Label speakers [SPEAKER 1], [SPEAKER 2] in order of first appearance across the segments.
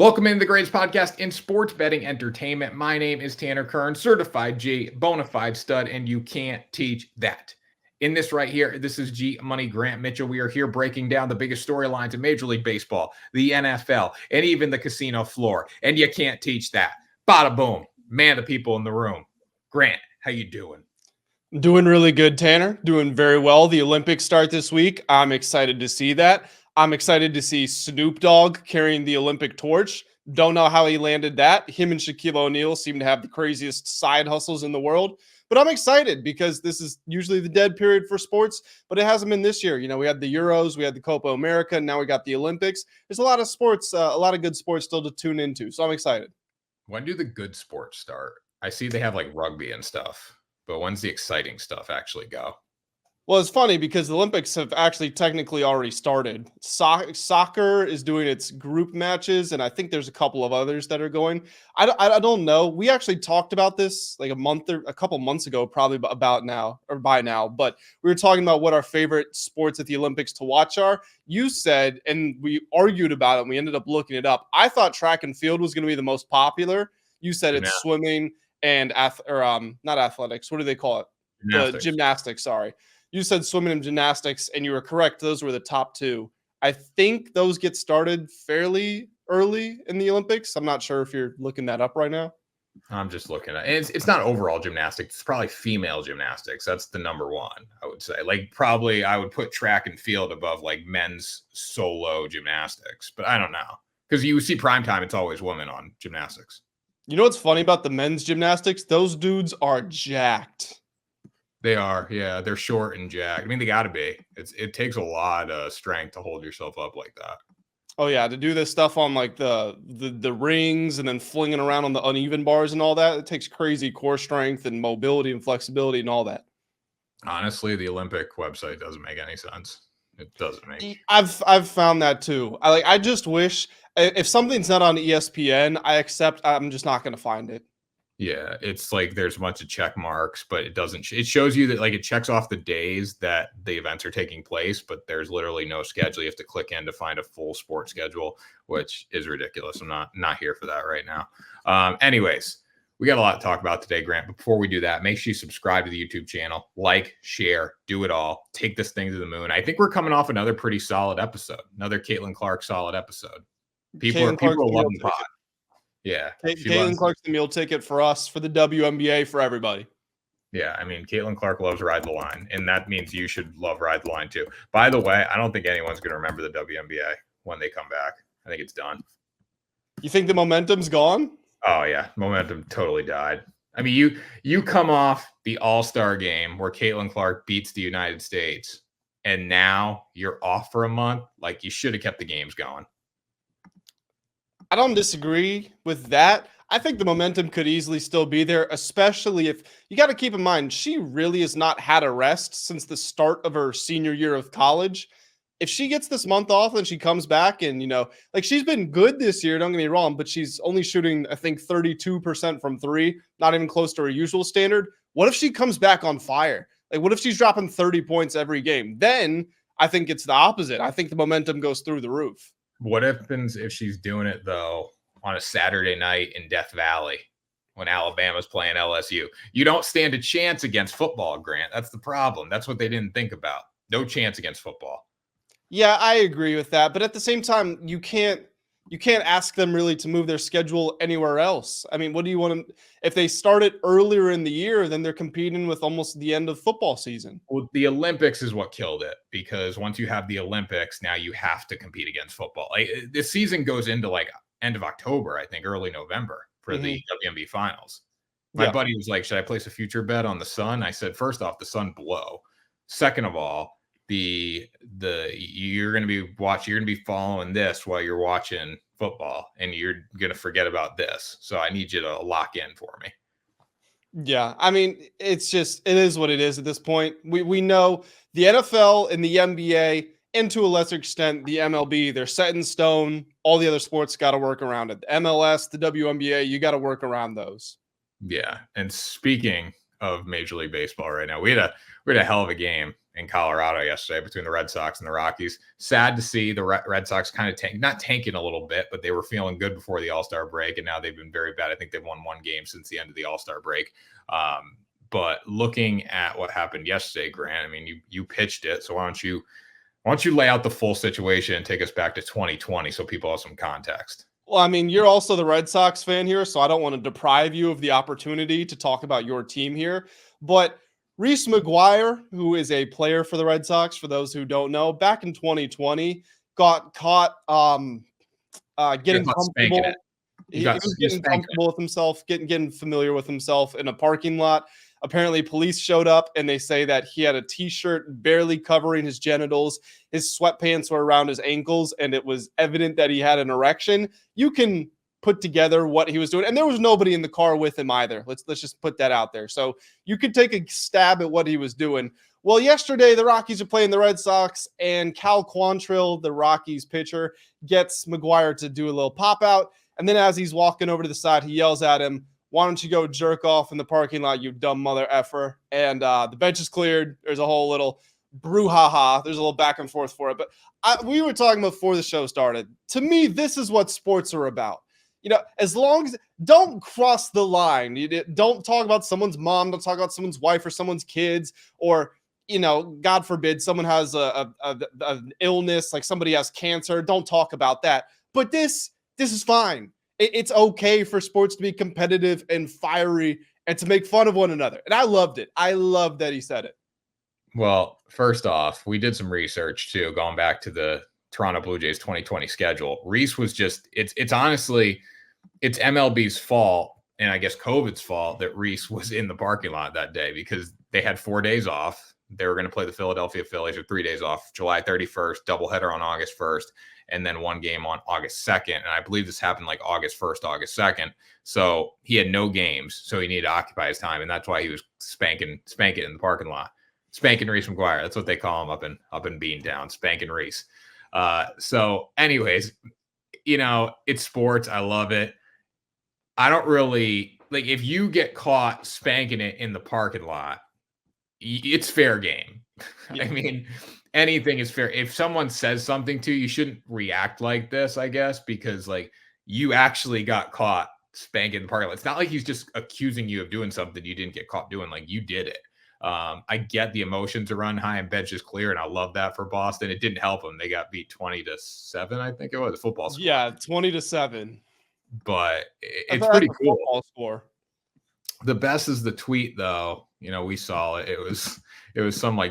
[SPEAKER 1] Welcome into the greatest podcast in sports betting entertainment. My name is Tanner Kern, certified G, bona fide stud, and you can't teach that. In this right here, this is G Money Grant Mitchell. We are here breaking down the biggest storylines in Major League Baseball, the NFL, and even the casino floor. And you can't teach that. Bada boom. Man, the people in the room. Grant, how you doing?
[SPEAKER 2] Doing really good, Tanner. Doing very well. The Olympics start this week. I'm excited to see that. I'm excited to see Snoop Dogg carrying the Olympic torch. Don't know how he landed that. Him and Shaquille O'Neal seem to have the craziest side hustles in the world. But I'm excited because this is usually the dead period for sports, but it hasn't been this year. You know, we had the Euros, we had the Copa America, and now we got the Olympics. There's a lot of sports, a lot of good sports still to tune into. So I'm excited.
[SPEAKER 1] When do the good sports start? I see they have like rugby and stuff, but when's the exciting stuff actually go?
[SPEAKER 2] Well, it's funny because the Olympics have actually technically already started. Soccer is doing its group matches, and I think there's a couple of others that are going. I don't know. We actually talked about this like a couple months ago, probably about now or by now. But we were talking about what our favorite sports at the Olympics to watch are. You said, and we argued about it, and we ended up looking it up. I thought track and field was going to be the most popular. You said it's swimming and not athletics. What do they call it?
[SPEAKER 1] Gymnastics.
[SPEAKER 2] Gymnastics. Sorry. You said swimming and gymnastics, and you were correct. Those were the top two. I think those get started fairly early in the Olympics. I'm not sure if you're looking that up right now.
[SPEAKER 1] I'm just looking at it. It's not overall gymnastics. It's probably female gymnastics. That's the number one, I would say. Like probably I would put track and field above like men's solo gymnastics, but I don't know. Because you see primetime, it's always women on gymnastics.
[SPEAKER 2] You know what's funny about the men's gymnastics? Those dudes are jacked.
[SPEAKER 1] They are, yeah. They're short and jacked. I mean, they got to be. It takes a lot of strength to hold yourself up like that.
[SPEAKER 2] Oh yeah, to do this stuff on like the rings and then flinging around on the uneven bars and all that, it takes crazy core strength and mobility and flexibility and all that.
[SPEAKER 1] Honestly, the Olympic website doesn't make any sense. It doesn't make.
[SPEAKER 2] I've found that too. I just wish if something's not on ESPN, I'm just not going to find it.
[SPEAKER 1] Yeah, it's like there's a bunch of check marks, but it doesn't. It shows you that like it checks off the days that the events are taking place, but there's literally no schedule. You have to click in to find a full sports schedule, which is ridiculous. I'm not here for that right now. Anyways, we got a lot to talk about today, Grant. But before we do that, make sure you subscribe to the YouTube channel, like, share, do it all. Take this thing to the moon. I think we're coming off another pretty solid episode, another Caitlin Clark solid episode. People are loving the pod. Yeah.
[SPEAKER 2] Caitlin Clark's the meal ticket for us, for the WNBA, for everybody.
[SPEAKER 1] Yeah, I mean, Caitlin Clark loves Ride the Line, and that means you should love Ride the Line too. By the way, I don't think anyone's going to remember the WNBA when they come back. I think it's done.
[SPEAKER 2] You think the momentum's gone?
[SPEAKER 1] Oh, yeah. Momentum totally died. I mean, you come off the All-Star game where Caitlin Clark beats the United States, and now you're off for a month. Like, you should have kept the games going.
[SPEAKER 2] I don't disagree with that. I think the momentum could easily still be there, especially if you got to keep in mind, she really has not had a rest since the start of her senior year of college. If she gets this month off and she comes back and, like she's been good this year, don't get me wrong, but she's only shooting, I think, 32% from three, not even close to her usual standard. What if she comes back on fire? Like, what if she's dropping 30 points every game? Then I think it's the opposite. I think the momentum goes through the roof.
[SPEAKER 1] What happens if she's doing it, though, on a Saturday night in Death Valley when Alabama's playing LSU? You don't stand a chance against football, Grant. That's the problem. That's what they didn't think about. No chance against football.
[SPEAKER 2] Yeah, I agree with that. But at the same time, you can't ask them really to move their schedule anywhere else. I mean, what do you want to – if they start it earlier in the year, then they're competing with almost the end of football season.
[SPEAKER 1] Well, the Olympics is what killed it, because once you have the Olympics, now you have to compete against football. Like, this season goes into like end of October, I think, early November for the WNBA finals. My buddy was like, should I place a future bet on the Sun? I said, first off, the Sun blow. Second of all, you're going to be following this while you're watching football, and you're going to forget about this. So I need you to lock in for me.
[SPEAKER 2] Yeah. I mean, it is what it is at this point. We know the NFL and the NBA, and to a lesser extent, the MLB, they're set in stone. All the other sports got to work around it. The MLS, the WNBA, you got to work around those.
[SPEAKER 1] Yeah. And speaking of Major League Baseball right now. We had a hell of a game in Colorado yesterday between the Red Sox and the Rockies. Sad to see the Red Sox kind of not tanking a little bit, but they were feeling good before the All-Star break, and now they've been very bad. I think they've won one game since the end of the All-Star break. But looking at what happened yesterday, Grant, I mean, you pitched it, so why don't you lay out the full situation and take us back to 2020 so people have some context?
[SPEAKER 2] Well, I mean, you're also the Red Sox fan here, so I don't want to deprive you of the opportunity to talk about your team here. But Reese McGuire, who is a player for the Red Sox, for those who don't know, back in 2020, got caught getting comfortable. He was getting comfortable with himself, getting familiar with himself in a parking lot. Apparently, police showed up and they say that he had a t-shirt barely covering his genitals. His sweatpants were around his ankles, and it was evident that he had an erection. You can put together what he was doing, and there was nobody in the car with him either. Let's just put that out there. So you could take a stab at what he was doing. Well, yesterday the Rockies are playing the Red Sox, and Cal Quantrill, the Rockies pitcher, gets McGuire to do a little pop out, and then as he's walking over to the side, he yells at him, "Why don't you go jerk off in the parking lot, you dumb mother effer?" And the bench is cleared. There's a whole little brouhaha. There's a little back and forth for it. But we were talking before the show started. To me, this is what sports are about. As long as don't cross the line. Don't talk about someone's mom. Don't talk about someone's wife or someone's kids, or God forbid, someone has an illness, like somebody has cancer. Don't talk about that. But this is fine. It's okay for sports to be competitive and fiery and to make fun of one another. And I loved it. I love that he said it.
[SPEAKER 1] Well, first off, we did some research too, going back to the Toronto Blue Jays 2020 schedule. Reese was it's honestly, it's MLB's fault, and I guess COVID's fault, that Reese was in the parking lot that day, because they had 4 days off. They were going to play the Philadelphia Phillies with 3 days off, July 31st, doubleheader on August 1st, and then one game on August 2nd. And I believe this happened like August 1st, August 2nd. So he had no games, so he needed to occupy his time. And that's why he was spanking in the parking lot. Spanking Reese McGuire. That's what they call him up in Beantown, Spanking Reese. So anyways, it's sports. I love it. I don't really like, if you get caught spanking it in the parking lot, it's fair game. Yeah. I mean, anything is fair. If someone says something to you, you shouldn't react like this, I guess, because like you actually got caught spanking the parking lot. It's not like he's just accusing you of doing something you didn't get caught doing. Like, you did it. I get the emotions are run high and bench is clear, and I love that for Boston. It didn't help them. They got beat 20-7, I think it was, the football score.
[SPEAKER 2] Yeah, 20-7.
[SPEAKER 1] But it's pretty cool.
[SPEAKER 2] Football score.
[SPEAKER 1] The best is the tweet, though. We saw it. It was some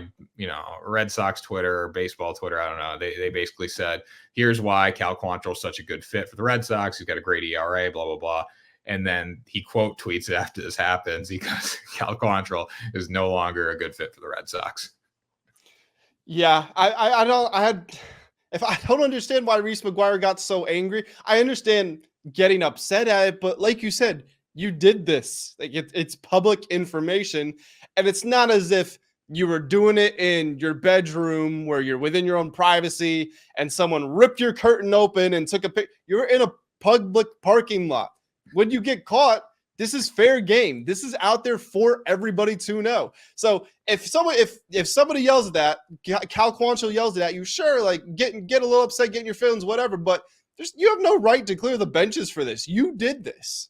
[SPEAKER 1] Red Sox Twitter or baseball Twitter. I don't know. They basically said, here's why Cal Quantrill is such a good fit for the Red Sox. He's got a great ERA, blah, blah, blah. And then he quote tweets it after this happens. He goes, Cal Quantrill is no longer a good fit for the Red Sox.
[SPEAKER 2] Yeah, I don't understand why Reese McGuire got so angry. I understand getting upset at it, but like you said, you did this. Like, it's public information, and it's not as if you were doing it in your bedroom where you're within your own privacy and someone ripped your curtain open and took a picture. You're in a public parking lot. When you get caught, this is fair game. This is out there for everybody to know. So if somebody yells at that, Cal Quantrill yells at you, sure, like get a little upset, get in your feelings, whatever. But you have no right to clear the benches for this. You did this.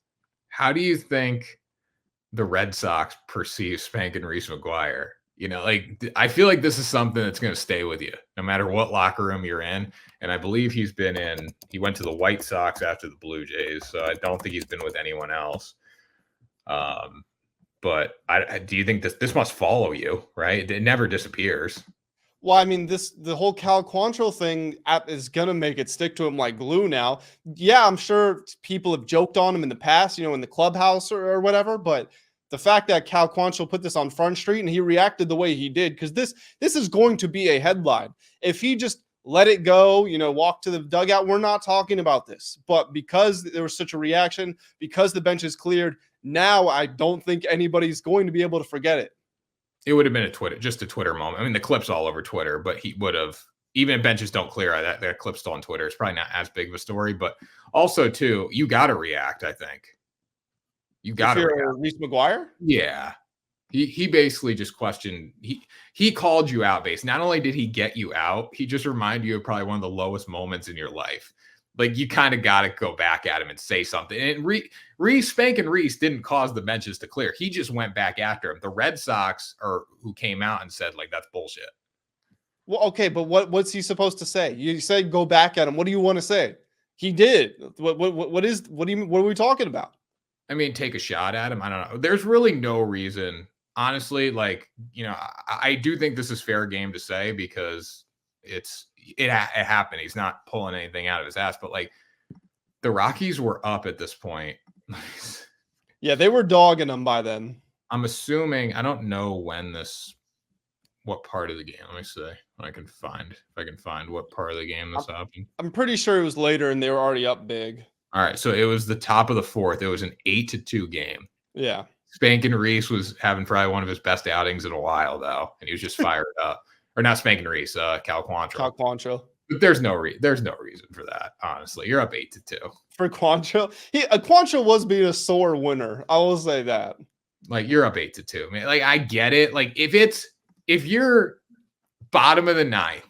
[SPEAKER 1] How do you think the Red Sox perceive spanking Reese McGuire? I feel like this is something that's going to stay with you no matter what locker room you're in. And I believe he went to the White Sox after the Blue Jays. So I don't think he's been with anyone else. But do you think this must follow you, right? It never disappears.
[SPEAKER 2] Well, I mean, the whole Cal Quantrill thing is going to make it stick to him like glue now. Yeah, I'm sure people have joked on him in the past, in the clubhouse or whatever, but the fact that Cal Quantrill put this on Front Street and he reacted the way he did, because this is going to be a headline. If he just let it go, walk to the dugout, we're not talking about this. But because there was such a reaction, because the bench is cleared, now I don't think anybody's going to be able to forget it.
[SPEAKER 1] It would have been just a Twitter moment. I mean, the clip's all over Twitter, but he would have, even if benches don't clear, that clip's still on Twitter. It's probably not as big of a story, but also too, you got to react. I think you got to react.
[SPEAKER 2] Reese McGuire?
[SPEAKER 1] Yeah. He basically just questioned. He called you out. Not only did he get you out, he just reminded you of probably one of the lowest moments in your life. Like you kind of got to go back at him and say something. And Reese spanking Reese didn't cause the benches to clear. He just went back after him. The Red Sox are who came out and said like that's bullshit.
[SPEAKER 2] Well, okay, but what's he supposed to say? You said go back at him. What do you want to say? He did. What are we talking about?
[SPEAKER 1] I mean, take a shot at him. I don't know. There's really no reason, honestly. Like, I do think this is fair game to say because it happened. He's not pulling anything out of his ass, but like the Rockies were up at this point.
[SPEAKER 2] Yeah, they were dogging him by then.
[SPEAKER 1] I'm assuming. I don't know what part of the game. Let me see. If I can find what part of the game this happened.
[SPEAKER 2] I'm pretty sure it was later, and they were already up big.
[SPEAKER 1] All right, so it was the top of the fourth. It was an 8-2 game.
[SPEAKER 2] Yeah.
[SPEAKER 1] Spankin' Reese was having probably one of his best outings in a while, though, and he was just fired up. Or not Spankin' Reese, Cal Quantrill. But there's no reason for that, honestly. You're up 8-2.
[SPEAKER 2] For Quantrill? Quantrill was being a sore winner. I will say that.
[SPEAKER 1] Like, you're up 8-2, man. Like, I get it. Like, if you're bottom of the ninth,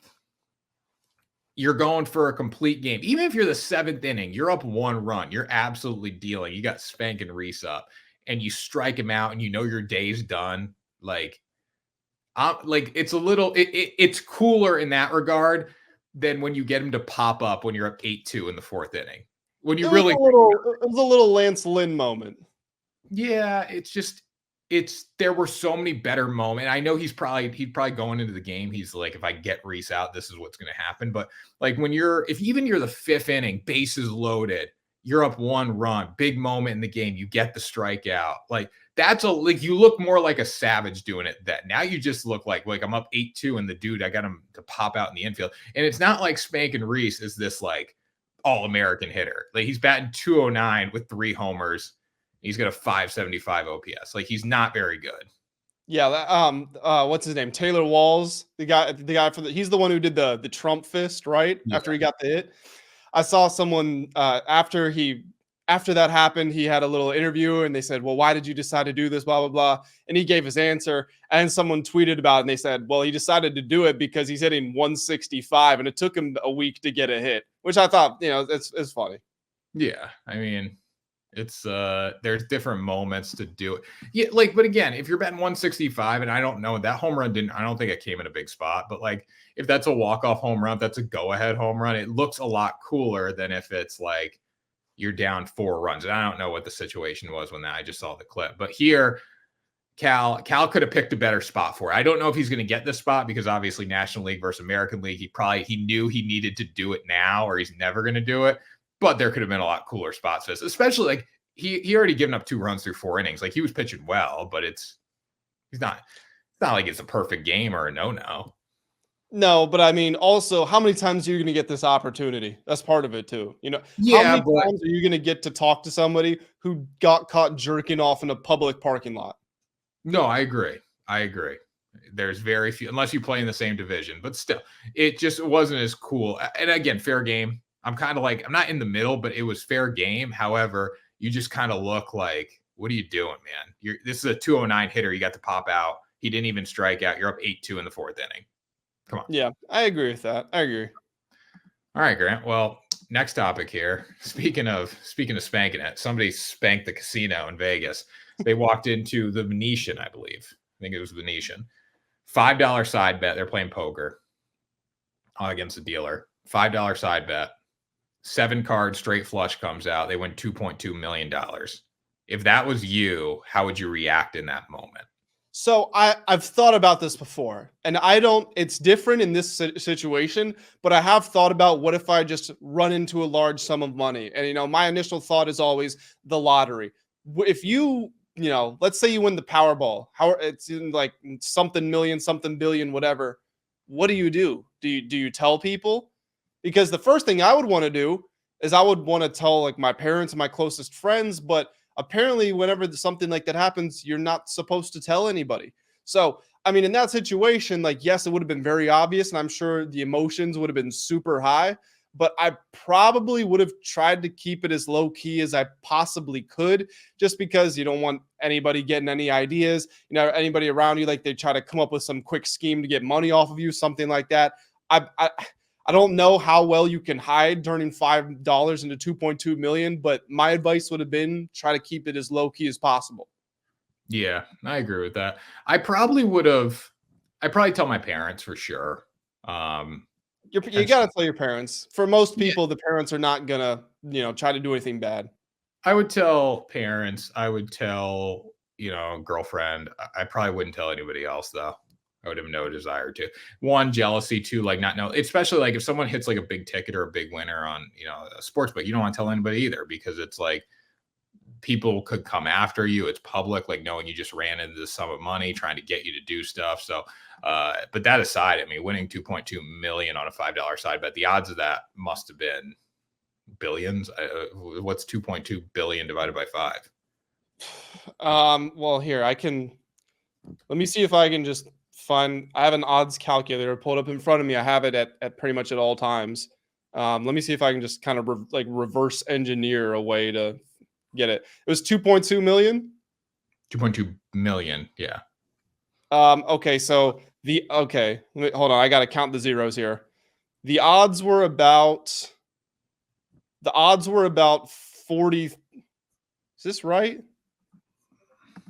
[SPEAKER 1] you're going for a complete game. Even if you're the seventh inning, you're up 1 run. You're absolutely dealing. You got Spankin' Reese up, and you strike him out, and you know your day's done. Like it's a little. It's cooler in that regard than when you get him to pop up when you're up 8-2 in the fourth inning. When you really,
[SPEAKER 2] it was a little Lance Lynn moment.
[SPEAKER 1] Yeah, there were so many better moments. I know he'd probably going into the game. He's like, if I get Reese out, this is what's going to happen. But like if you're the fifth inning, bases loaded, you're up 1 run, big moment in the game, you get the strikeout. Like you look more like a savage doing it. That now you just look like I'm up 8-2 and the dude, I got him to pop out in the infield. And it's not like Spankin' Reese is this like all-American hitter. Like he's batting .209 with 3 homers. He's got a .575 OPS. Like he's not very good.
[SPEAKER 2] Yeah. What's his name? Taylor Walls, the guy he's the one who did the Trump fist, right? Yeah. After he got the hit. I saw someone after that happened, he had a little interview and they said, well, why did you decide to do this? Blah, blah, blah. And he gave his answer and someone tweeted about it and they said, well, he decided to do it because he's hitting 165 and it took him a week to get a hit, which I thought, it's funny.
[SPEAKER 1] Yeah. I mean, it's there's different moments to do it. Yeah, but again, if you're betting 165, and I don't know, that home run I don't think it came in a big spot, but like if that's a walk-off home run, if that's a go-ahead home run, it looks a lot cooler than if it's like you're down 4 runs. And I don't know what the situation was when I just saw the clip. But here, Cal could have picked a better spot for it. I don't know if he's going to get this spot because obviously National League versus American League, he knew he needed to do it now or he's never going to do it. But there could have been a lot cooler spots for this, especially like he already given up 2 runs through 4 innings. Like he was pitching well, but it's not like it's a perfect game or a no.
[SPEAKER 2] No, but I mean, also, how many times are you going to get this opportunity? That's part of it too.
[SPEAKER 1] Yeah,
[SPEAKER 2] how many times are you going to get to talk to somebody who got caught jerking off in a public parking lot? No,
[SPEAKER 1] I agree. There's very few, unless you play in the same division, but still, it just wasn't as cool. And again, fair game. I'm kind of like, I'm not in the middle, but it was fair game. However, you just kind of look like, what are you doing, man? This is a 209 hitter. You got to pop out. He didn't even strike out. You're up 8-2 in the 4th inning. Come on.
[SPEAKER 2] Yeah, I agree with that. I agree.
[SPEAKER 1] All right, Grant. Well, next topic here. Speaking of spanking it, somebody spanked the casino in Vegas. They walked into the Venetian, I believe. I think it was Venetian. $5 side bet. They're playing poker against the dealer. $5 side bet. 7 card straight flush comes out. They win $2.2 million. If that was you, how would you react in that moment?
[SPEAKER 2] So I've thought about this before, and it's different in this situation, but I have thought about what if I just run into a large sum of money? And, my initial thought is always the lottery. If let's say you win the Powerball, it's in like something million, something billion, whatever. What do? Do you tell people? Because the first thing I would want to do is I would want to tell like my parents and my closest friends, but apparently whenever something like that happens, you're not supposed to tell anybody. So, I mean, in that situation, like, yes, it would have been very obvious and I'm sure the emotions would have been super high, but I probably would have tried to keep it as low key as I possibly could, just because you don't want anybody getting any ideas, anybody around you, like they try to come up with some quick scheme to get money off of you, something like that. I don't know how well you can hide turning $5 into 2.2 million, but my advice would have been try to keep it as low key as possible.
[SPEAKER 1] Yeah, I agree with that. I'd probably tell my parents for sure.
[SPEAKER 2] You
[SPEAKER 1] And
[SPEAKER 2] got to tell your parents. For most
[SPEAKER 1] yeah,
[SPEAKER 2] people, the parents are not gonna, try to do anything bad.
[SPEAKER 1] I would tell parents. I would tell, girlfriend. I probably wouldn't tell anybody else though. I would have no desire to. One, jealousy. Two, like not know, especially like if someone hits like a big ticket or a big winner on, a sports book, you don't want to tell anybody either because it's like people could come after you. It's public, like knowing you just ran into this sum of money trying to get you to do stuff. So, but that aside, I mean, winning 2.2 million on a $5 side bet, the odds of that must have been billions. What's 2.2 billion divided by 5?
[SPEAKER 2] Well, here let me see if I can just I have an odds calculator pulled up in front of me. I have it at pretty much at all times. Let me see if I can just kind of reverse engineer a way to get it. It was 2.2 million.
[SPEAKER 1] 2.2 million. Yeah.
[SPEAKER 2] Okay. So hold on. I got to count the zeros here. The odds were about 40. Is this right?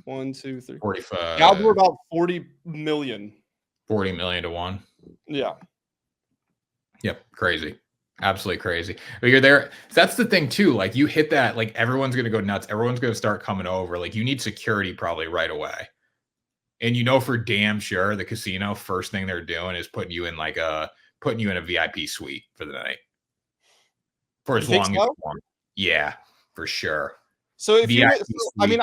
[SPEAKER 2] 1, 2, 3.
[SPEAKER 1] 45.
[SPEAKER 2] The odds were about 40 million.
[SPEAKER 1] 40 million to 1.
[SPEAKER 2] Yeah.
[SPEAKER 1] Yep. Crazy. Absolutely crazy. But you're there. That's the thing too. Like you hit that, like everyone's going to go nuts. Everyone's going to start coming over. Like you need security probably right away. And for damn sure the casino, first thing they're doing is putting you in a VIP suite for the night. For as long as you want. Yeah, for sure.
[SPEAKER 2] So if you, I mean,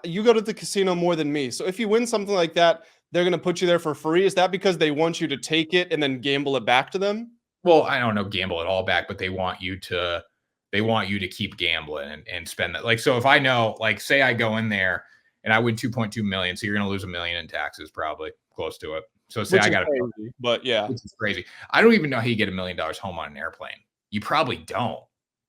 [SPEAKER 2] you go to the casino more than me. So if you win something like that, they're going to put you there for free. Is that because they want you to take it and then gamble it back to them?
[SPEAKER 1] Well, I don't know, gamble it all back, but they want you to keep gambling and spend that. Like, so if I know, like, say I go in there and I win 2.2 million, so you're going to lose $1 million in taxes, probably close to it. So say I got
[SPEAKER 2] crazy, but yeah,
[SPEAKER 1] which is crazy. I don't even know how you get $1 million home on an airplane. You probably don't.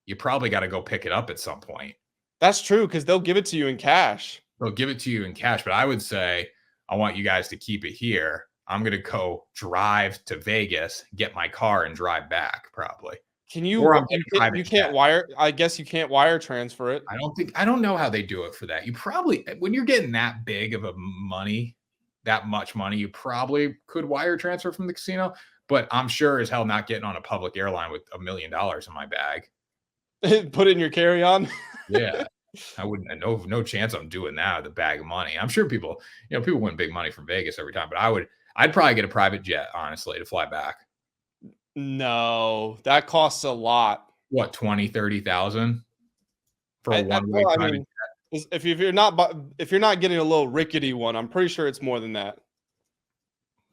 [SPEAKER 1] You probably got to go pick it up at some point.
[SPEAKER 2] That's true because they'll give it to you in cash.
[SPEAKER 1] They'll give it to you in cash, but I would say I want you guys to keep it here. I'm going to go drive to Vegas, get my car, and drive back. Probably.
[SPEAKER 2] Can you? Or you can't wire. I guess you can't wire transfer it.
[SPEAKER 1] I don't know how they do it for that. You probably, when you're getting that big of that much money, you probably could wire transfer from the casino. But I'm sure as hell not getting on a public airline with $1 million in my bag.
[SPEAKER 2] Put it in your carry-on.
[SPEAKER 1] Yeah. I wouldn't. No chance I'm doing that with a bag of money. I'm sure people win big money from Vegas every time, but I'd probably get a private jet, honestly, to fly back.
[SPEAKER 2] No, that costs a lot.
[SPEAKER 1] What, 20, 30,000 for a one-way private jet?
[SPEAKER 2] If you're not getting a little rickety one, I'm pretty sure it's more than that.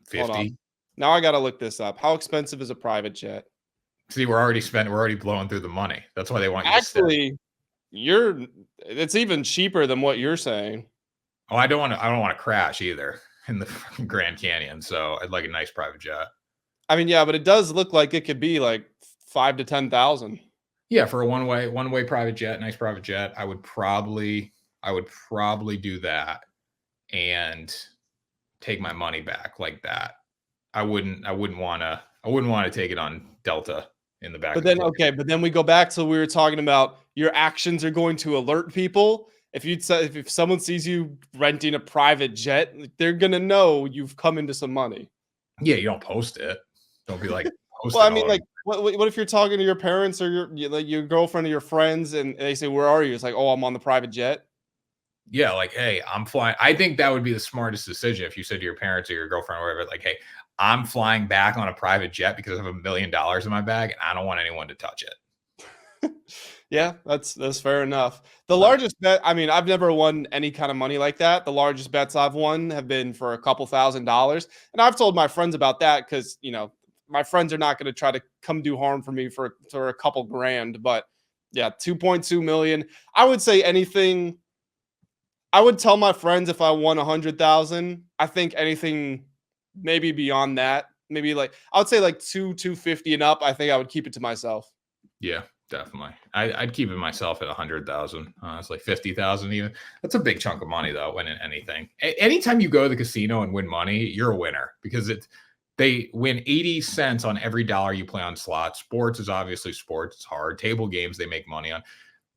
[SPEAKER 1] 50.
[SPEAKER 2] Now I got to look this up. How expensive is a private jet?
[SPEAKER 1] See, we're already blowing through the money. That's why they want you
[SPEAKER 2] to it's even cheaper than what you're saying.
[SPEAKER 1] Oh, I don't want to crash either in the Grand Canyon. So I'd like a nice private jet.
[SPEAKER 2] I mean, yeah, but it does look like it could be like 5,000 to 10,000.
[SPEAKER 1] Yeah, for a one-way private jet, nice private jet, I would probably do that and take my money back like that. I wouldn't want to take it on Delta in the back.
[SPEAKER 2] But then we go back to we were talking about your actions are going to alert people. If someone sees you renting a private jet, they're gonna know you've come into some money.
[SPEAKER 1] Yeah, you don't post it. Don't be like.
[SPEAKER 2] Well, I mean, like, what if you're talking to your parents or your girlfriend or your friends, and they say, "Where are you?" It's like, "Oh, I'm on the private jet."
[SPEAKER 1] Yeah, like, hey, I'm flying. I think that would be the smartest decision if you said to your parents or your girlfriend or whatever, like, hey, I'm flying back on a private jet because I have $1 million in my bag and I don't want anyone to touch it.
[SPEAKER 2] Yeah, that's fair enough. The largest bet, I mean, I've never won any kind of money like that. The largest bets I've won have been for a couple $1,000s. And I've told my friends about that because, my friends are not going to try to come do harm for me for a couple grand. But yeah, 2.2 million. I would say anything. I would tell my friends if I won 100,000. I think anything maybe beyond that maybe like I would say like 250 and up. I think I would keep it to myself.
[SPEAKER 1] Yeah, definitely. I'd keep it myself at 100,000. It's like 50,000 even. That's a big chunk of money though. Winning anything, anytime you go to the casino and win money, you're a winner because they win 80 cents on every dollar you play on slots. Sports is obviously sports. It's hard. Table games they make money on.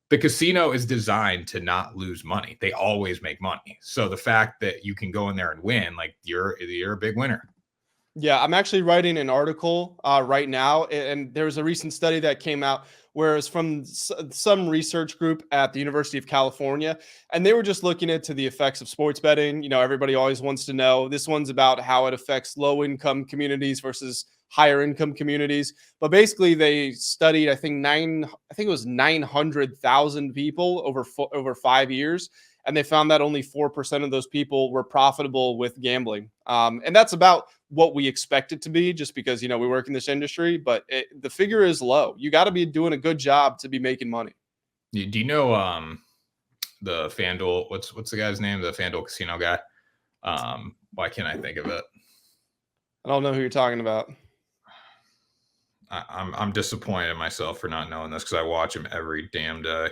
[SPEAKER 1] The casino is designed to not lose money. They always make money. So the fact that you can go in there and win, like you're a big winner.
[SPEAKER 2] Yeah, I'm actually writing an article right now, and there was a recent study that came out where it's from some research group at the University of California, and they were just looking into the effects of sports betting. Everybody always wants to know. This one's about how it affects low-income communities versus higher-income communities. But basically, they studied, I think it was 900,000 people over 5 years. And they found that only 4% of those people were profitable with gambling. And that's about what we expect it to be just because, we work in this industry, but the figure is low. You got to be doing a good job to be making money.
[SPEAKER 1] Do you know the FanDuel, what's the guy's name? The FanDuel casino guy. Why can't I think of it?
[SPEAKER 2] I don't know who you're talking about.
[SPEAKER 1] I'm disappointed in myself for not knowing this because I watch him every damn day.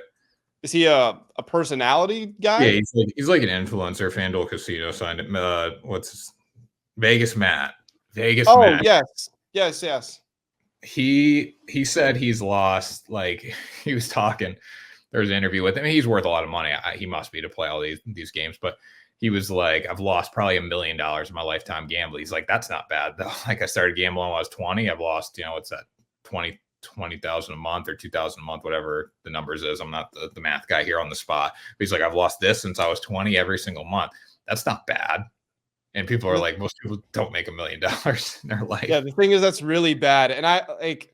[SPEAKER 2] Is he a personality guy?
[SPEAKER 1] Yeah, he's like an influencer. FanDuel Casino signed him. Vegas Matt. Matt.
[SPEAKER 2] Yes.
[SPEAKER 1] He said he's lost. Like he was talking. There was an interview with him. He's worth a lot of money. He must be to play all these games. But he was like, I've lost probably $1 million in my lifetime gambling. He's like, that's not bad though. Like I started gambling when I was 20. I've lost, what's that, 20,000 a month or 2,000 a month, whatever the numbers is. I'm not the math guy here on the spot. But he's like, I've lost this since I was 20 every single month. That's not bad. And people are like, most people don't make $1 million in their life.
[SPEAKER 2] Yeah, the thing is that's really bad. And I like,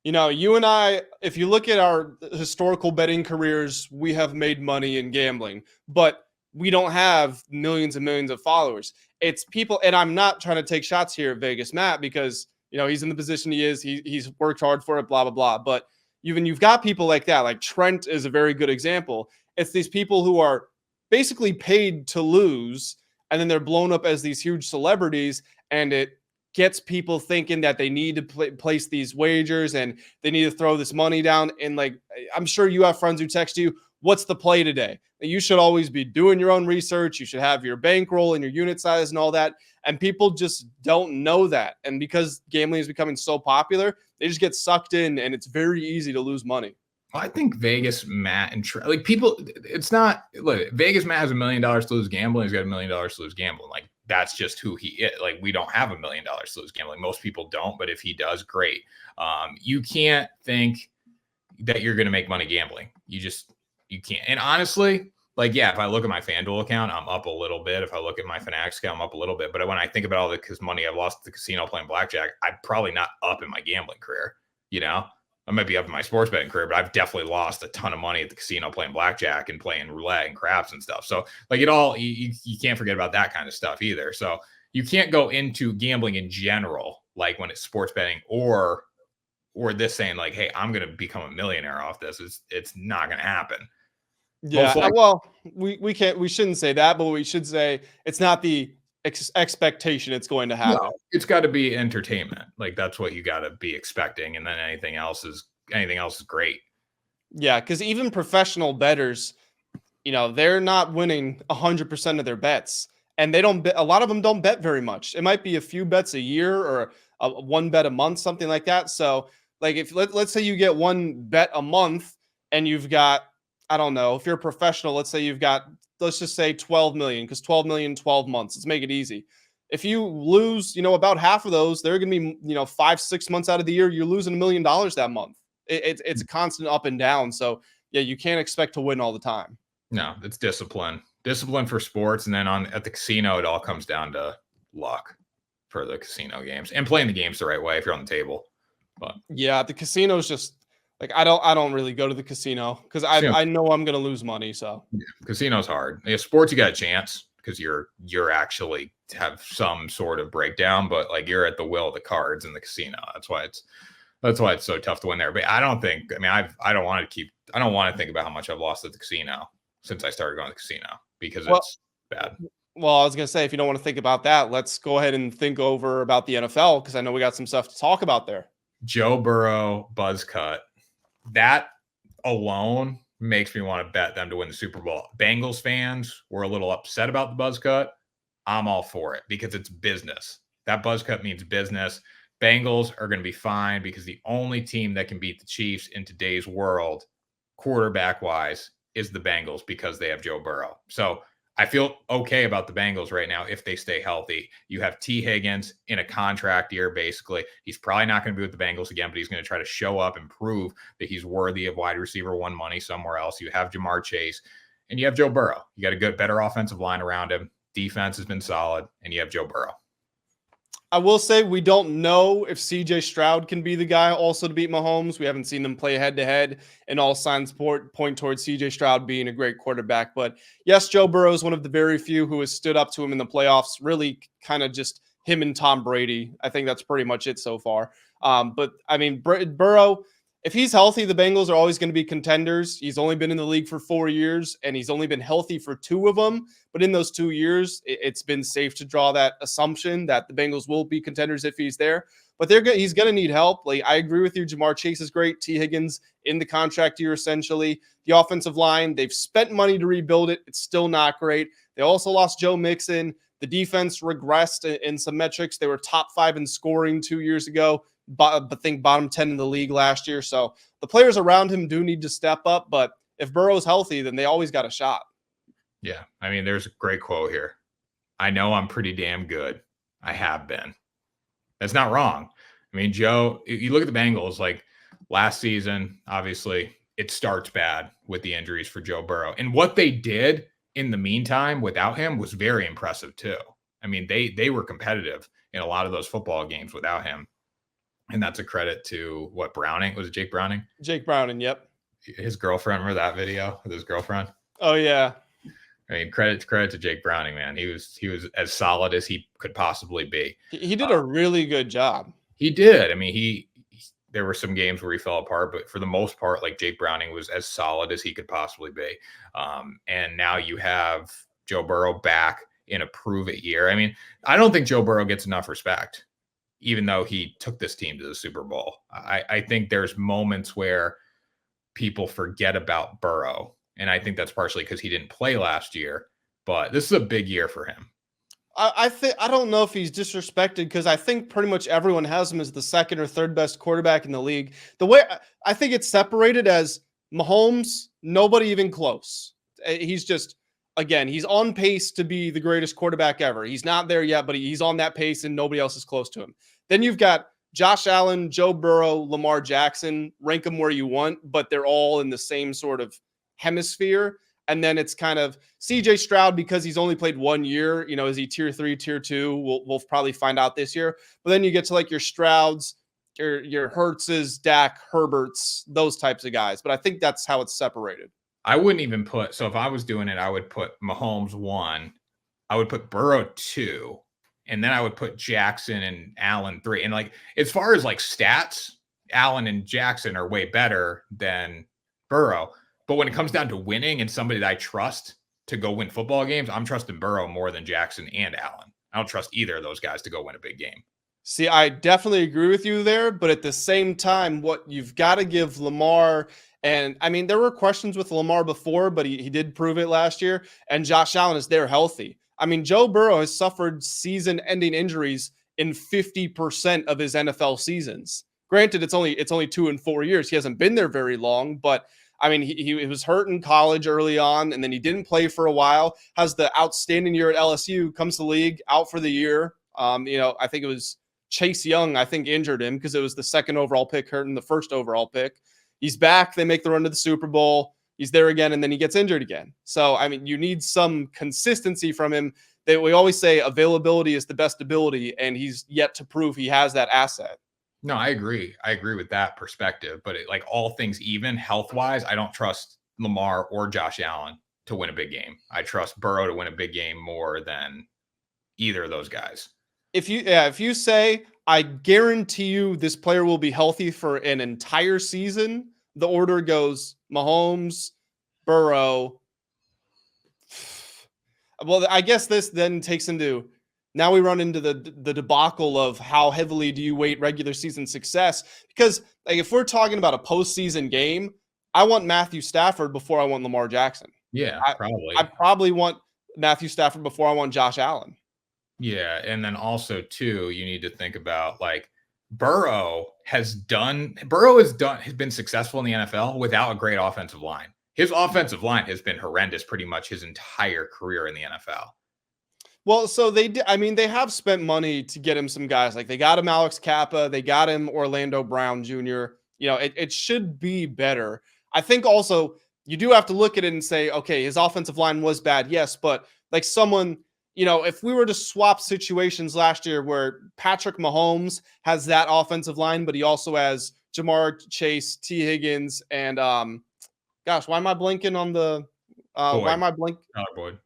[SPEAKER 2] you and I, if you look at our historical betting careers, we have made money in gambling, but we don't have millions and millions of followers. It's people, and I'm not trying to take shots here at Vegas Matt because he's in the position he is. He's worked hard for it, blah, blah, blah. But you've got people like that. Like Trent is a very good example. It's these people who are basically paid to lose, and then they're blown up as these huge celebrities, and it gets people thinking that they need to place these wagers and they need to throw this money down. And like, I'm sure you have friends who text you, what's the play today? You should always be doing your own research. You should have your bankroll and your unit size and all that. And people just don't know that. And because gambling is becoming so popular, they just get sucked in and it's very easy to lose money.
[SPEAKER 1] I think Vegas Matt and like people, it's not, look, Vegas Matt has $1 million to lose gambling. He's got $1 million to lose gambling. Like that's just who he is. Like we don't have $1 million to lose gambling. Most people don't, but if he does, great. You can't think that you're going to make money gambling. You can't. And honestly, like, yeah, if I look at my FanDuel account, I'm up a little bit. If I look at my Fanatics account, I'm up a little bit. But when I think about all the money I've lost at the casino playing blackjack, I'm probably not up in my gambling career. I might be up in my sports betting career, but I've definitely lost a ton of money at the casino playing blackjack and playing roulette and craps and stuff. So like you can't forget about that kind of stuff either. So you can't go into gambling in general, like when it's sports betting or this saying like, hey, I'm going to become a millionaire off this. It's not going to happen.
[SPEAKER 2] Yeah. Well, we shouldn't say that, but we should say it's not the expectation it's going to happen.
[SPEAKER 1] No, it's got to be entertainment. Like that's what you got to be expecting. And then anything else is great.
[SPEAKER 2] Yeah. Cause even professional bettors, they're not winning 100% of their bets, and they don't bet. A lot of them don't bet very much. It might be a few bets a year or one bet a month, something like that. So like if let's say you get one bet a month and you've got, I don't know, if you're a professional, let's say you've got, let's just say 12 million, because 12 million, 12 months. Let's make it easy. If you lose, about half of those, they're going to be, 5-6 months out of the year, you're losing $1 million that month. It's a constant up and down. So yeah, you can't expect to win all the time.
[SPEAKER 1] No, it's discipline for sports. And then at the casino, it all comes down to luck for the casino games and playing the games the right way if you're on the table. But
[SPEAKER 2] yeah, the casino is just like, I don't really go to the casino because I know I'm going to lose money. So
[SPEAKER 1] yeah, casino's hard. Yeah, sports, you got a chance because you're actually have some sort of breakdown, but like you're at the will of the cards in the casino. That's why it's so tough to win there. But I don't want to think about how much I've lost at the casino since I started going to the casino because it's bad.
[SPEAKER 2] Well, I was going to say, if you don't want to think about that, let's go ahead and think over about the NFL, because I know we got some stuff to talk about there.
[SPEAKER 1] Joe Burrow buzz cut. That alone makes me want to bet them to win the Super Bowl. Bengals fans were a little upset about the buzz cut. I'm all for it because it's business. That buzz cut means business. Bengals are going to be fine because the only team that can beat the Chiefs in today's world, quarterback wise, is the Bengals because they have Joe Burrow. So I feel okay about the Bengals right now if they stay healthy. You have T. Higgins in a contract year, basically. He's probably not going to be with the Bengals again, but he's going to try to show up and prove that he's worthy of wide receiver one money somewhere else. You have Jamar Chase, and you have Joe Burrow. You got a good, better offensive line around him. Defense has been solid, and you have Joe Burrow.
[SPEAKER 2] I will say we don't know if CJ Stroud can be the guy also to beat Mahomes. We haven't seen them play head-to-head, and all signs point towards CJ Stroud being a great quarterback. But yes, Joe Burrow is one of the very few who has stood up to him in the playoffs, really kind of just him and Tom Brady. I think that's pretty much it so far. But, I mean, Burrow, if he's healthy, the Bengals are always going to be contenders. He's only been in the league for 4 years, and he's only been healthy for 2 of them. But in those 2 years, it's been safe to draw that assumption that the Bengals will be contenders if he's there. But he's going to need help. Like, I agree with you. Jamar Chase is great. T. Higgins in the contract year, essentially. The offensive line, they've spent money to rebuild it. It's still not great. They also lost Joe Mixon. The defense regressed in some metrics. They were top 5 in scoring 2 years ago. I think bottom 10 in the league last year. So the players around him do need to step up. But if Burrow's healthy, then they always got a shot.
[SPEAKER 1] Yeah. I mean, there's a great quote here. I know I'm pretty damn good. I have been. That's not wrong. I mean, Joe, you look at the Bengals, like last season, obviously it starts bad with the injuries for Joe Burrow. And what they did in the meantime without him was very impressive too. I mean, they were competitive in a lot of those football games without him. And that's a credit to Browning? Was it Jake Browning?
[SPEAKER 2] Jake Browning, yep.
[SPEAKER 1] His girlfriend, remember that video with his girlfriend?
[SPEAKER 2] Oh, yeah.
[SPEAKER 1] I mean, credit to Jake Browning, man. He was as solid as he could possibly be.
[SPEAKER 2] He did a really good job.
[SPEAKER 1] He did. I mean, there were some games where he fell apart, but for the most part, like Jake Browning was as solid as he could possibly be. And now you have Joe Burrow back in a prove-it year. I mean, I don't think Joe Burrow gets enough respect, even though he took this team to the Super Bowl. I think there's moments where people forget about Burrow. And I think that's partially because he didn't play last year, but this is a big year for him.
[SPEAKER 2] I don't know if he's disrespected, because I think pretty much everyone has him as the second or third best quarterback in the league. The way I think it's separated as Mahomes, nobody even close. He's just, again, he's on pace to be the greatest quarterback ever. He's not there yet, but he's on that pace and nobody else is close to him. Then you've got Josh Allen, Joe Burrow, Lamar Jackson. Rank them where you want, but they're all in the same sort of hemisphere. And then it's kind of CJ Stroud, because he's only played 1 year. You know, is he tier 3, tier 2? We'll probably find out this year. But then you get to like your Strouds, your Hurtses, Dak, Herberts, those types of guys. But I think that's how it's separated.
[SPEAKER 1] I wouldn't even put, so if I was doing it, I would put Mahomes 1, I would put Burrow 2, and then I would put Jackson and Allen 3. And like, as far as like stats, Allen and Jackson are way better than Burrow. But when it comes down to winning and somebody that I trust to go win football games, I'm trusting Burrow more than Jackson and Allen. I don't trust either of those guys to go win a big game.
[SPEAKER 2] See, I definitely agree with you there. But at the same time, what you've got to give Lamar, and I mean, there were questions with Lamar before, but he did prove it last year. And Josh Allen is there healthy. I mean, Joe Burrow has suffered season-ending injuries in 50% of his NFL seasons. Granted, it's only 2 and 4 years. He hasn't been there very long, but I mean, he was hurt in college early on, and then he didn't play for a while. Has the outstanding year at LSU, comes to the league, out for the year. I think it was Chase Young, I think, injured him because it was the second overall pick, hurt in the first overall pick. He's back. They make the run to the Super Bowl. He's there again, and then he gets injured again. So, I mean, you need some consistency from him. We always say availability is the best ability, and he's yet to prove he has that asset.
[SPEAKER 1] No, I agree. I agree with that perspective. But like all things even, health-wise, I don't trust Lamar or Josh Allen to win a big game. I trust Burrow to win a big game more than either of those guys.
[SPEAKER 2] If you say, I guarantee you this player will be healthy for an entire season, the order goes Mahomes, Burrow. Well, I guess this then takes into now we run into the debacle of how heavily do you weight regular season success? Because like if we're talking about a postseason game, I want Matthew Stafford before I want Lamar Jackson.
[SPEAKER 1] Yeah,
[SPEAKER 2] I
[SPEAKER 1] probably.
[SPEAKER 2] I probably want Matthew Stafford before I want Josh Allen.
[SPEAKER 1] Yeah, and then also too, you need to think about like Burrow has been successful in the NFL without a great offensive line. His offensive line has been horrendous pretty much his entire career in the NFL.
[SPEAKER 2] Well, so they did. I mean, they have spent money to get him some guys. Like they got him Alex Kappa, they got him Orlando Brown Jr. You know, it should be better. I think also you do have to look at it and say, okay, his offensive line was bad, yes, but like someone, you know, if we were to swap situations last year where Patrick Mahomes has that offensive line, but he also has Jamar Chase, T. Higgins, and gosh, why am I blinking on the why
[SPEAKER 1] Boyd,
[SPEAKER 2] am I blink?
[SPEAKER 1] Tyler Boyd.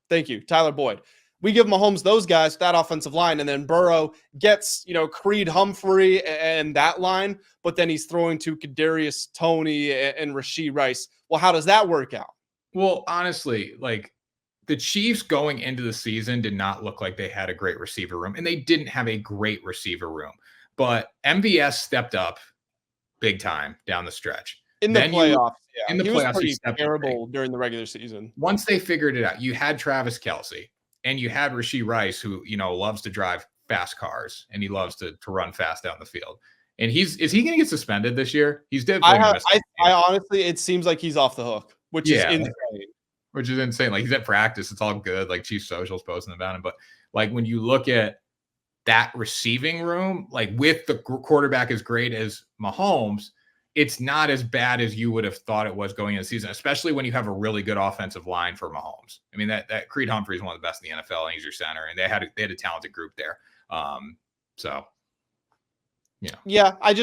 [SPEAKER 2] Thank you, Tyler Boyd. We give Mahomes those guys, that offensive line, and then Burrow gets, you know, Creed Humphrey and that line, but then he's throwing to Kadarius Toney and Rashee Rice. Well, how does that work out?
[SPEAKER 1] Well, honestly, like the Chiefs going into the season did not look like they had a great receiver room, and they didn't have a great receiver room. But MVS stepped up big time down the stretch.
[SPEAKER 2] In the
[SPEAKER 1] Then
[SPEAKER 2] playoffs,
[SPEAKER 1] in
[SPEAKER 2] yeah.
[SPEAKER 1] the
[SPEAKER 2] He was
[SPEAKER 1] playoffs, he
[SPEAKER 2] pretty
[SPEAKER 1] stepped up big.
[SPEAKER 2] terrible during the regular season.
[SPEAKER 1] Once they figured it out, you had Travis Kelce and you had Rashee Rice, who loves to drive fast cars and he loves to run fast down the field. And is he going to get suspended this year? He's definitely going to miss.
[SPEAKER 2] I honestly, it seems like he's off the hook, which is insane.
[SPEAKER 1] Which is insane. Like he's at practice, it's all good. Like Chief Social's posting about him, but like when you look at that receiving room, like with the quarterback as great as Mahomes, it's not as bad as you would have thought it was going into the season, especially when you have a really good offensive line for Mahomes. I mean, that Creed Humphrey is one of the best in the NFL, and he's your center, and they had a talented group there. So,
[SPEAKER 2] yeah, I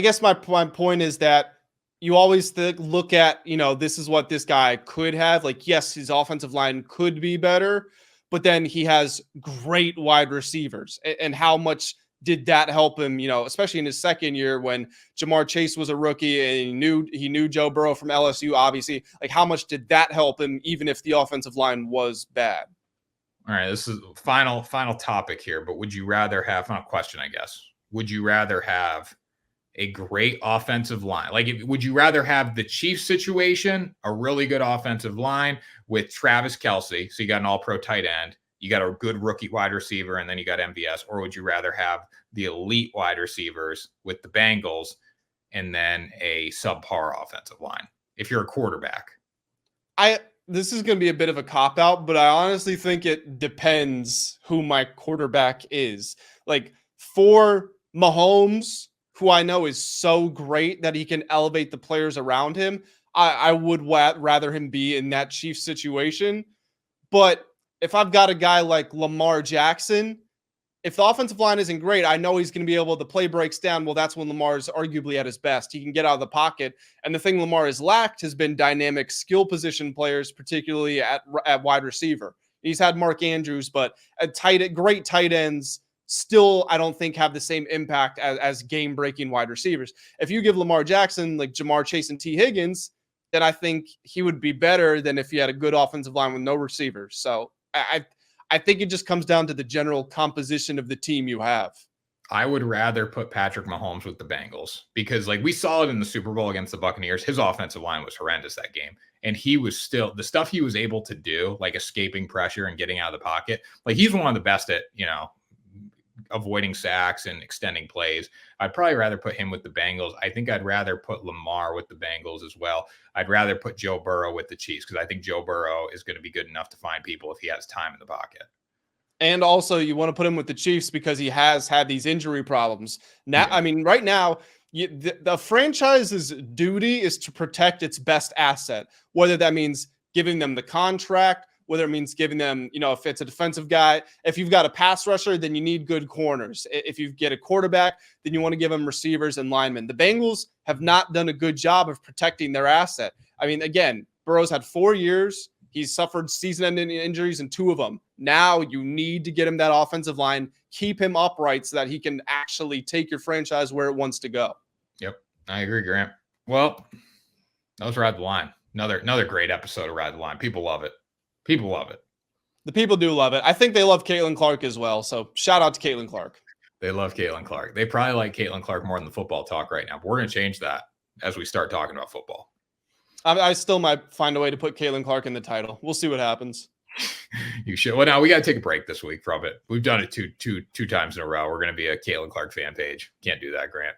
[SPEAKER 2] guess my point is that you always look at, this is what this guy could have. Like, yes, his offensive line could be better, but then he has great wide receivers. And how much did that help him, especially in his second year when Jamar Chase was a rookie and he knew Joe Burrow from LSU, obviously. Like, how much did that help him, even if the offensive line was bad?
[SPEAKER 1] All right, this is final topic here, but would you rather have, final question, I guess. Would you rather have a great offensive line? Like, would you rather have the Chiefs situation, a really good offensive line with Travis Kelce, so you got an all-pro tight end, you got a good rookie wide receiver, and then you got MVS, or would you rather have the elite wide receivers with the Bengals and then a subpar offensive line if you're a quarterback?
[SPEAKER 2] This is going to be a bit of a cop-out, but I honestly think it depends who my quarterback is. Like, for Mahomes, who I know is so great that he can elevate the players around him, I would rather him be in that Chiefs situation. But if I've got a guy like Lamar Jackson, if the offensive line isn't great, I know he's going to be able to play breaks down. Well, that's when Lamar is arguably at his best. He can get out of the pocket. And the thing Lamar has lacked has been dynamic skill position players, particularly at wide receiver. He's had Mark Andrews, but great tight ends still, I don't think, have the same impact as game-breaking wide receivers. If you give Lamar Jackson like Jamar Chase and T. Higgins, then I think he would be better than if he had a good offensive line with no receivers. So I think it just comes down to the general composition of the team you have.
[SPEAKER 1] I would rather put Patrick Mahomes with the Bengals because, like, we saw it in the Super Bowl against the Buccaneers. His offensive line was horrendous that game. And he was still, the stuff he was able to do, like escaping pressure and getting out of the pocket, like he's one of the best at, avoiding sacks and extending plays. I'd probably rather put him with the Bengals. I think I'd rather put Lamar with the Bengals as well. I'd rather put Joe Burrow with the Chiefs because I think Joe Burrow is going to be good enough to find people if he has time in the pocket.
[SPEAKER 2] And also, you want to put him with the Chiefs because he has had these injury problems. Now, yeah. I mean, right now, the franchise's duty is to protect its best asset, whether that means giving them the contract, whether it means giving them, if it's a defensive guy, if you've got a pass rusher, then you need good corners. If you get a quarterback, then you want to give them receivers and linemen. The Bengals have not done a good job of protecting their asset. I mean, again, Burrow's had 4 years. He's suffered season-ending injuries in 2 of them. Now you need to get him that offensive line, keep him upright so that he can actually take your franchise where it wants to go.
[SPEAKER 1] Yep, I agree, Grant. Well, that was Ride the Line. Another great episode of Ride the Line. People love it. People love it.
[SPEAKER 2] The people do love it. I think they love Caitlin Clark as well. So shout out to Caitlin Clark.
[SPEAKER 1] They love Caitlin Clark. They probably like Caitlin Clark more than the football talk right now. But we're going to change that as we start talking about football.
[SPEAKER 2] I still might find a way to put Caitlin Clark in the title. We'll see what happens.
[SPEAKER 1] You should. Well, now we got to take a break this week from it. We've done it two times in a row. We're going to be a Caitlin Clark fan page. Can't do that, Grant.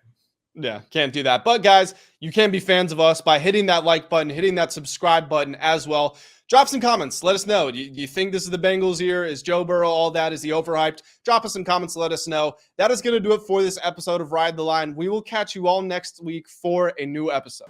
[SPEAKER 2] Yeah, can't do that. But guys, you can be fans of us by hitting that like button, hitting that subscribe button as well. Drop some comments. Let us know. Do you think this is the Bengals year? Is Joe Burrow all that? Is he overhyped? Drop us some comments. Let us know. That is going to do it for this episode of Ride the Line. We will catch you all next week for a new episode.